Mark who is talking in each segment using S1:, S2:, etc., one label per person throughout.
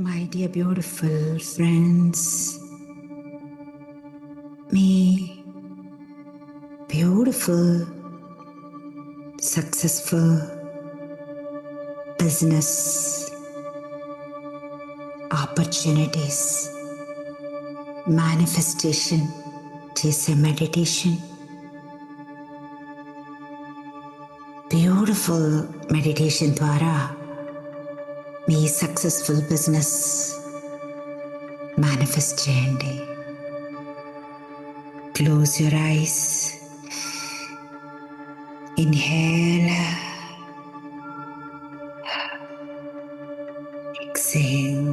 S1: My dear beautiful friends, me beautiful, successful business opportunities, manifestation చేసే meditation, beautiful meditation ద్వారా మీ successful business manifest చేయండి. Close your eyes. Inhale. Exhale.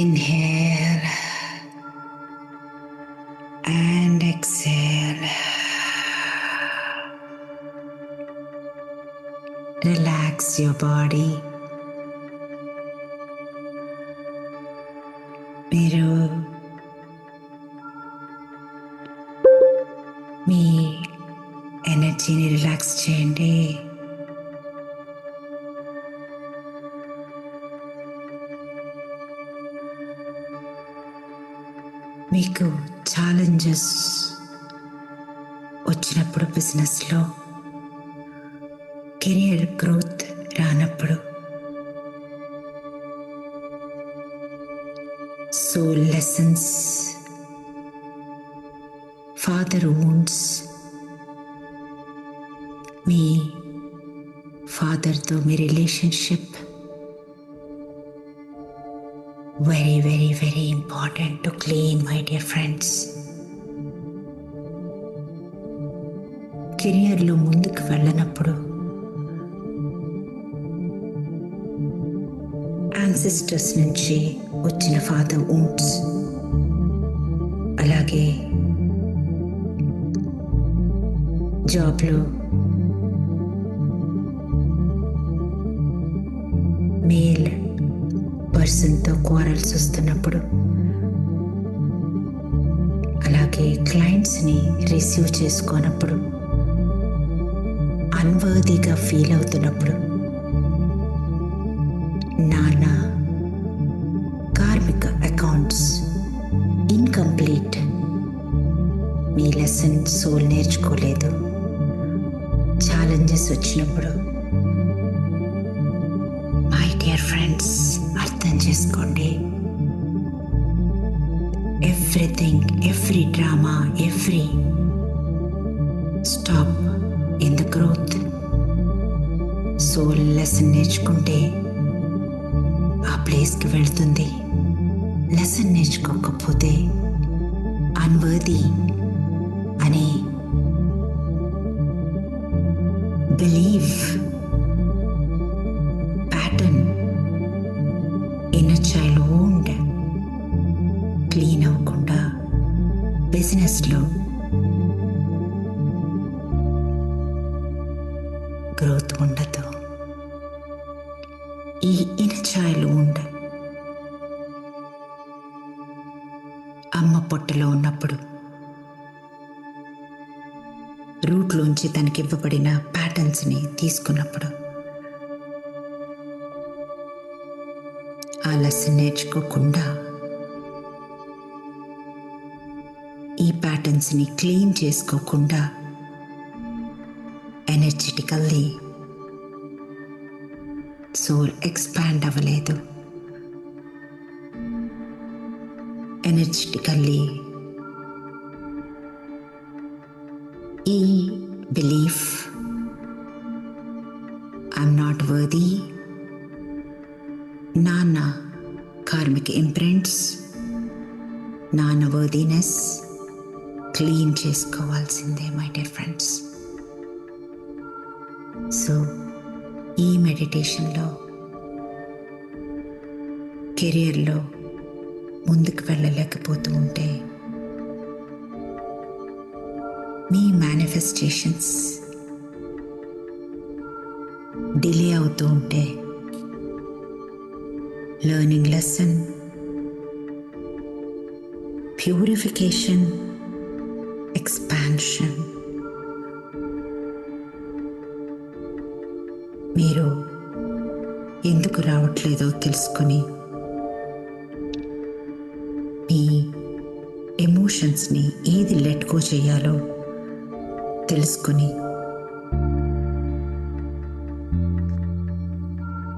S1: Inhale and exhale. Relax your body. మీరు మీ ఎనర్జీని relax చేయండి. మీకు challenges వచ్చినప్పుడు, బిజినెస్లో career growth రానప్పుడు, soul lessons, father wounds, me ఫాదర్తో me relationship very, very, very important to clean, my dear friends. కెరియర్లో ముందుకు వెళ్ళనప్పుడు ancestors నుంచి వచ్చిన ఫాదర్ వూండ్స్, అలాగే జాబ్లో మేల్ పర్సన్తో క్వారల్స్ వస్తున్నప్పుడు, అలాగే క్లయింట్స్ని రిసీవ్ చేసుకోనప్పుడు, అన్వర్దీగా ఫీల్ అవుతున్నప్పుడు, నాన్న కార్మిక అకౌంట్స్ ఇన్కంప్లీట్, మీ లెసన్ సోల్ నేర్చుకోలేదు, ఛాలెంజెస్ వచ్చినప్పుడు, మై డియర్ ఫ్రెండ్స్ అర్థం చేసుకోండి. Everything, every drama, every stop in the growth. Soul lesson నేర్చుకుంటే ఆ ప్లేస్కి వెళ్తుంది. లెసన్ నేర్చుకోకపోతే అన్వర్ది అనే belief pattern, inner child wound clean అవ్వకుండా బిజినెస్లో గ్రోత్ ఉండదు. ఈ ఇన్నర్ చైల్డ్ వూండ్ అమ్మ పొట్టలో ఉన్నప్పుడు రూట్లోంచి తనకి ఇవ్వబడిన ప్యాటర్న్స్ని తీసుకున్నప్పుడు, ఆ లెసన్ నేర్చుకోకుండా ఈ ప్యాటర్న్స్ని క్లీన్ చేసుకోకుండా ఎనర్జెటికల్లీ సోల్ ఎక్స్పాండ్ అవ్వలేదు. ఎనర్జెటికల్లీ ఈ బిలీఫ్, ఐఎమ్ నాట్ వర్దీ, నాన్న కార్మిక ఇంప్రింట్స్, నాన్న వర్దీనెస్ క్లీన్ చేసుకోవాల్సిందే, మై డియర్ ఫ్రెండ్స్. సో ఈ మెడిటేషన్లో కెరియర్లో ముందుకు వెళ్ళలేకపోతూ ఉంటే, మీ మేనిఫెస్టేషన్స్ డిలే అవుతూ ఉంటే, లెర్నింగ్ లెసన్, ప్యూరిఫికేషన్, ఎక్స్పాన్షన్ మీరు ఎందుకు రావట్లేదో తెలుసుకుని మీ ఎమోషన్స్ని ఏది లెట్ గో చేయాలో తెలుసుకుని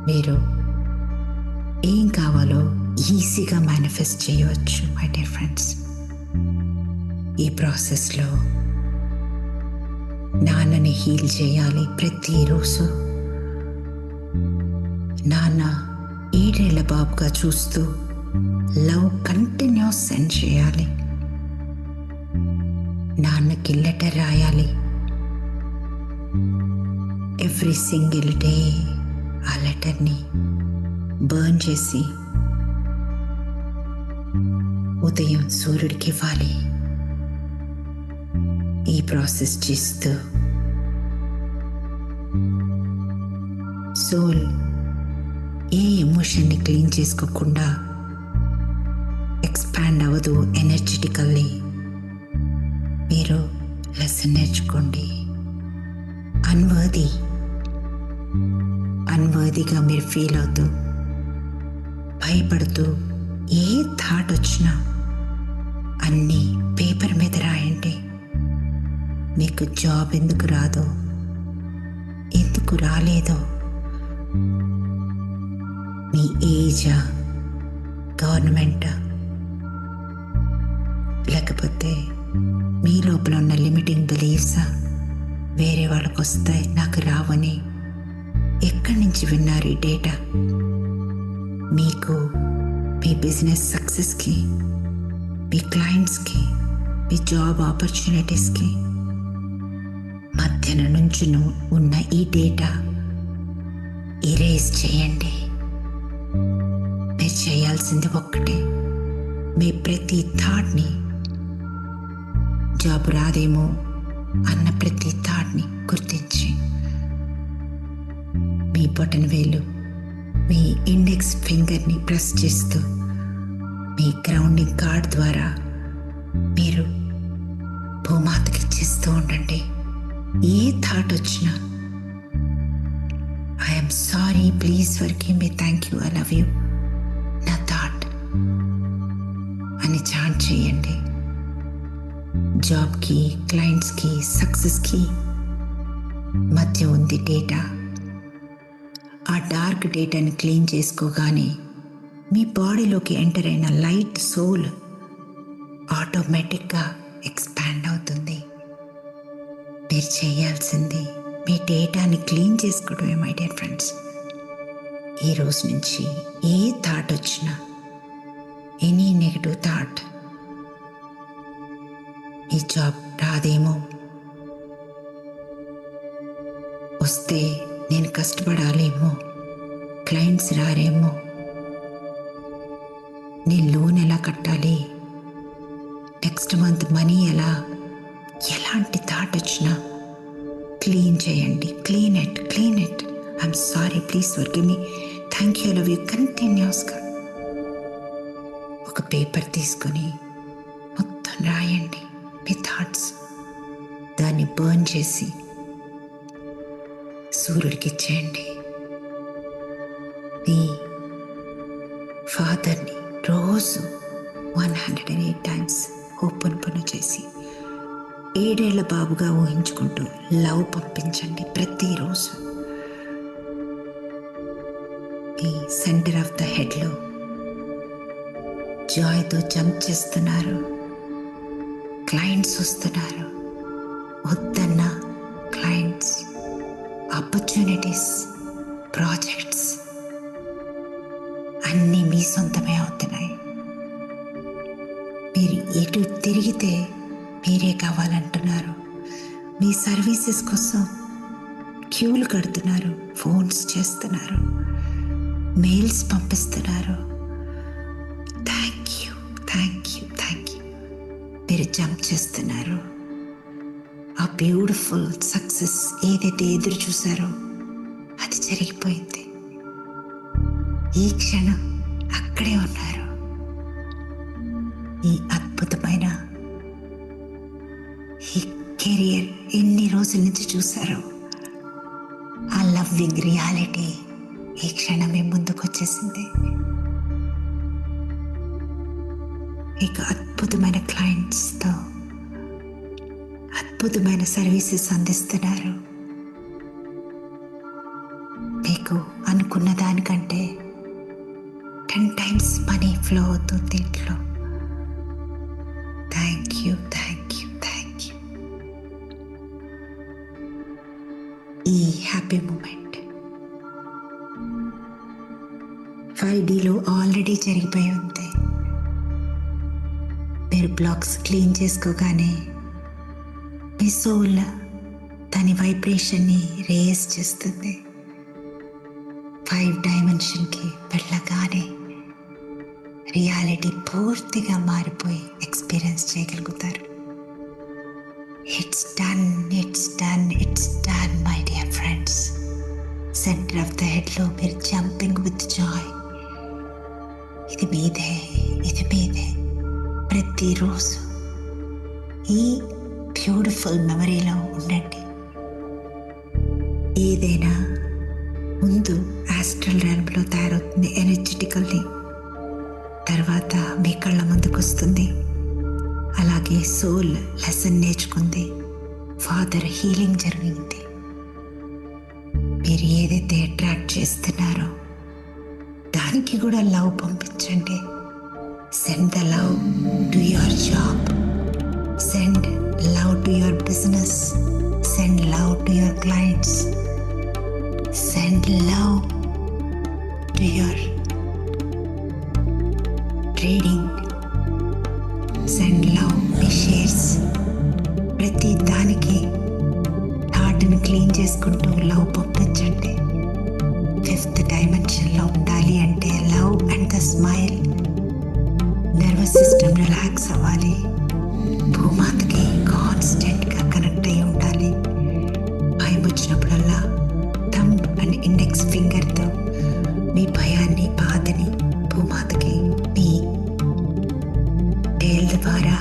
S1: మీరు ఏం కావాలో ఈజీగా మేనిఫెస్ట్ చేయవచ్చు మై డియర్ ఫ్రెండ్స్. ఈ ప్రాసెస్లో నాన్నని హీల్ చేయాలి. ప్రతిరోజు నాన్న 7 ఏళ్ల బాబుగా చూస్తూ లవ్ కంటిన్యూస్ సెండ్ చేయాలి. నాన్నకి లెటర్ రాయాలి. ఎవ్రీ సింగిల్ డే ఆ లెటర్ని బర్న్ చేసి ఉదయం సూర్యుడికి ఇవ్వాలి. ఈ ప్రాసెస్ చేస్తూ సోల్ ఏ ఎమోషన్ని క్లీన్ చేసుకోకుండా ఎక్స్పాండ్ అవ్వదు. ఎనర్జెటికల్లీ మీరు లెసన్ నేర్చుకోండి. అన్వర్దిగా మీరు ఫీల్ అవుతూ భయపడుతూ ఏ థాట్ వచ్చినా అన్నీ పేపర్ మీద రాయండి. మీకు జాబ్ ఎందుకు రాదో, ఎందుకు రాలేదో, మీ ఏజా, గవర్నమెంటా, లేకపోతే మీ లోపల ఉన్న లిమిటింగ్ బిలీఫ్సా వేరే వాళ్ళకు వస్తాయి నాకు రావని ఎక్కడి నుంచి విన్నారు ఈ డేటా? మీకు మీ బిజినెస్ సక్సెస్కి, మీ క్లయింట్స్కి, మీ జాబ్ ఆపర్చునిటీస్కి మధ్యన నుంచి ఉన్న ఈ డేటా ఇరేజ్ చేయండి. మీరు చేయాల్సింది ఒక్కటే, మీ ప్రతి థాట్ని, జాబ్ రాదేమో అన్న ప్రతి థాట్ని గుర్తించి మీ బొటన వేలు, మీ ఇండెక్స్ ఫింగర్ని ప్రెస్ చేస్తూ మీ గ్రౌండింగ్ కార్డ్ ద్వారా మీరు భూమాతకి ఇచ్చేస్తూ ఉండండి. ఏ థాట్ వచ్చినా I'm sorry, please forgive me, thank you, I love you, నా థాట్ అని చాంట్ చేయండి. జాబ్కి, క్లయింట్స్కి, సక్సెస్కి మధ్య ఉంది డేటా. ఆ డార్క్ డేటాని క్లీన్ చేసుకోగానే మీ బాడీలోకి ఎంటర్ అయిన లైట్ సోల్ ఆటోమేటిక్గా ఎక్స్పాండ్ అవుతుంది. మీరు చేయాల్సింది మీ డేటాని క్లీన్ చేసుకోవడమే మై డియర్ ఫ్రెండ్స్. ఈ రోజు నుంచి ఏ థాట్ వచ్చినా, ఎనీ నెగటివ్ థాట్, ఈ జాబ్ రాదేమో, వస్తే నేను కష్టపడాలేమో, క్లయింట్స్ రారేమో, నేను లోన్ ఎలా కట్టాలి, నెక్స్ట్ మంత్ మనీ ఎలాంటి థాట్ వచ్చినా క్లీన్ చేయండి. Clean it. I'm sorry, please forgive me, thank you, I love you, కంటిన్యూస్గా ఒక పేపర్ తీసుకొని మొత్తం రాయండి మీ థాట్స్. దాన్ని బర్న్ చేసి సూర్యుడికి ఇచ్చేయండి. మీ ఫాదర్ని రోజు 108 times ఓపెన్ చేసి 7 ఏళ్ల బాబుగా ఊహించుకుంటూ లవ్ పంపించండి ప్రతిరోజు. మీ సెంటర్ ఆఫ్ ద హెడ్లో జాయ్తో జంప్ చేస్తున్నారు. క్లయింట్స్ వస్తున్నారు. వద్దన్న క్లయింట్స్, ఆపర్చునిటీస్, ప్రాజెక్ట్స్ అన్నీ మీ సొంతమే అవుతున్నాయి. మీరు ఎటు తిరిగితే మీరే కావాలంటున్నారు. మీ సర్వీసెస్ కోసం క్యూలు కడుతున్నారు, ఫోన్స్ చేస్తున్నారు, మెయిల్స్ పంపిస్తున్నారు. Thank you. మీరు జంప్ చేస్తున్నారు. ఆ బ్యూటిఫుల్ సక్సెస్ ఏదైతే ఎదురు చూసారో అది జరిగిపోయింది. ఈ క్షణం అక్కడే ఉన్నారు. ఈ అద్భుతమైన ఈ కెరియర్ ఎన్ని రోజుల నుంచి చూసారో ఆ లవ్ లివింగ్ రియాలిటీ ఈ క్షణమే ముందుకొచ్చేసింది. ఇక అద్భుతమైన క్లయింట్స్తో అద్భుతమైన సర్వీసెస్ అందిస్తున్నారు. మీకు అనుకున్న దానికంటే 10 times మనీ ఫ్లో అవుతుంది ఇంట్లో. Thank you, thank you, thank you. ఈ హ్యాపీ మూమెంట్ 5Dలో ఆల్రెడీ జరిగిపోయి ఉంది. మీరు బ్లాక్స్ క్లీన్ చేసుకోగానే మీ సోల్ దాని వైబ్రేషన్ని రేస్ చేస్తుంది. 5 డైమెన్షన్కి వెళ్ళగానే రియాలిటీ పూర్తిగా మారిపోయి ఎక్స్పీరియన్స్ చేయగలుగుతారు. It's done, it's done, it's done my dear friends. Centre of the హెడ్లో మీరు జంపింగ్ విత్ జాయ్. ఇది మీదే, ఇది మీదే. ప్రతిరోజు ఈ బ్యూటిఫుల్ మెమరీలో ఉండండి. ఏదైనా ముందు ఆస్ట్రల్ ర్యామ్లో తయారవుతుంది ఎనర్జెటికల్లీ, తర్వాత మీ కళ్ళ ముందుకు వస్తుంది. అలాగే సోల్ లెసన్ నేర్చుకుంది, ఫాదర్ హీలింగ్ జరిగింది. మీరు ఏదైతే అట్రాక్ట్ చేస్తున్నారో దానికి కూడా లవ్ పంపించండి. Send the love to your job, send love to your business, send love to your clients, send love to your trading, send love me shares. ప్రతి దానికి హార్ట్ని క్లీన్ చేసుకుంటూ లవ్ పంపించండి. 5th డైమెన్షన్లో ఉండాలి అంటే love and the smile. Nervous system relax అవ్వాలి. భూమాతకి కాన్స్టెంట్గా connect అయి ఉండాలి. భయం వచ్చినప్పుడల్లా థంబ్ అండ్ ఇండెక్స్ ఫింగర్తో మీ భయాన్ని, బాధని భూమాతకి మీ టేల్ ద్వారా